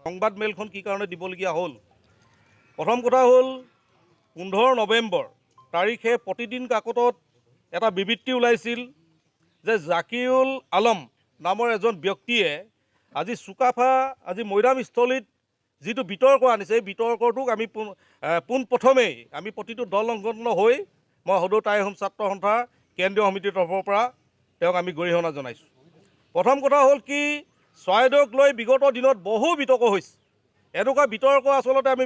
সংবাদ মেলখন কি কাৰণে দিবলগীয়া হ'ল। প্ৰথম কথা হ'ল 15 নৱেম্বৰ তাৰিখে প্ৰতিদিন কাকতত এটা বিবৃতি ওলাইছিল যে জাকিউল আলম নামৰ এজন ব্যক্তিয়ে আজি চুকাফা আজি মৈদামস্থলীত যিটো বিতৰ্ক আনিছে এই বিতৰ্কটোক আমি পোনপ্ৰথমেই আমি প্ৰতিটো দল সংগঠন হৈ মই সদৌ টাই আহোম ছাত্ৰ সন্থাৰ কেন্দ্ৰীয় সমিতিৰ তৰফৰ পৰা তেওঁক আমি গৰিহণা জনাইছোঁ। প্ৰথম কথা হ'ল কি চৰাইদেউক লৈ বিগত দিনত বহু বিতৰ্ক হৈছে। এনেকুৱা বিতৰ্ক আচলতে আমি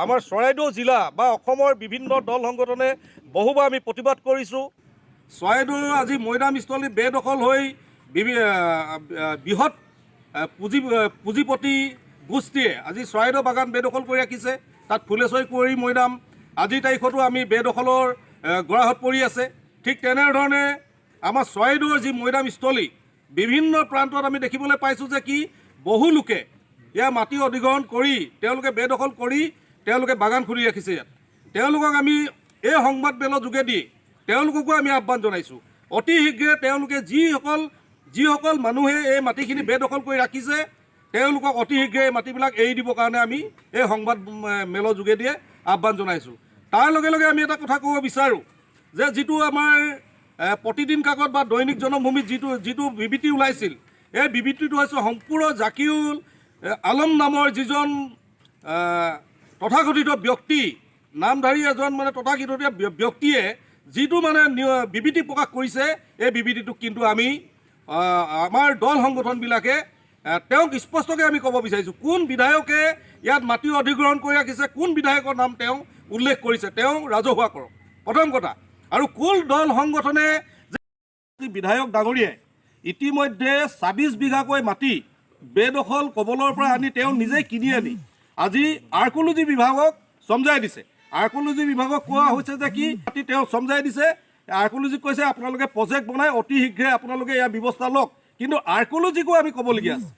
আমাৰ চৰাইদেউ জিলা বা অসমৰ বিভিন্ন দল সংগঠনে বহুবাৰ আমি প্ৰতিবাদ কৰিছোঁ। চৰাইদেউ আজি মৈদামস্থলী বেদখল হৈ বৃহৎ পুঁজিপতি গোষ্ঠীয়ে আজি চৰাইদেউ বাগান বেদখল কৰি ৰাখিছে। তাত ফুলেশ্বৰী কুঁৱৰী মৈদাম আজিৰ তাৰিখতো আমি বেদখলৰ গৰাহত পৰি আছে। ঠিক তেনেধৰণে আমাৰ চৰাইদেউৰ যি মৈদামস্থলী বিভিন্ন প্ৰান্তত আমি দেখিবলৈ পাইছোঁ যে কি বহু লোকে ইয়াৰ মাটি অধিগ্ৰহণ কৰি তেওঁলোকে বেদখল কৰি তেওঁলোকে বাগান খুলি ৰাখিছে। ইয়াত তেওঁলোকক আমি এই সংবাদ মেলৰ যোগেদি তেওঁলোককো আমি আহ্বান জনাইছোঁ অতি শীঘ্ৰে তেওঁলোকে যিসকল মানুহে এই মাটিখিনি বেদখল কৰি ৰাখিছে তেওঁলোকক অতি শীঘ্ৰে এই মাটিবিলাক এৰি দিবৰ কাৰণে আমি এই সংবাদ মেলৰ যোগেদিয়ে আহ্বান জনাইছোঁ। তাৰ লগে লগে আমি এটা কথা ক'ব বিচাৰোঁ যে যিটো আমাৰ প্ৰতিদিন কাকত বা দৈনিক জনমভূমিত যিটো বিবৃতি ওলাইছিল এই বিবৃতিটো হৈছে সম্পূৰ্ণ জাকিউল আলম নামৰ যিজন তথাকথিত ব্যক্তি নামধাৰী এজন তথাকথিত ব্যক্তিয়ে যিটো বিবৃতি প্ৰকাশ কৰিছে এই বিবৃতিটোক কিন্তু আমি আমাৰ দল সংগঠনবিলাকে তেওঁক স্পষ্টকৈ আমি ক'ব বিচাৰিছোঁ কোন বিধায়কে ইয়াত মাটি অধিগ্ৰহণ কৰি ৰাখিছে, কোন বিধায়কৰ নাম তেওঁ উল্লেখ কৰিছে তেওঁ ৰাজহুৱা কৰক প্ৰথম কথা। আৰু কোন দল সংগঠনে বিধায়ক ডাঙৰীয়াই ইতিমধ্যে 26 বিঘাকৈ মাটি বেদখল কবলৰ পৰা আনি তেওঁ নিজেই কিনি আনি আজি আৰ্কলজি বিভাগক সমজাই দিছে। আৰ্কলজি বিভাগক কোৱা হৈছে যে কি মাটি তেওঁ সমজাই দিছে। আৰ্কলজিক কৈছে আপোনালোকে প্ৰজেক্ট বনাই অতি শীঘ্ৰে আপোনালোকে ইয়াৰ ব্যৱস্থা লওক। কিন্তু আৰ্কলজিকো আমি ক'বলগীয়া আছে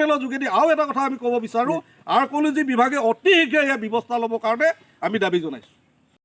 মেলৰ যোগেদি আৰু এটা কথা আমি ক'ব বিচাৰোঁ আৰ্কলজি বিভাগে অতি শীঘ্ৰে ইয়াৰ ব্যৱস্থা ল'বৰ কাৰণে আমি দাবী জনাইছোঁ।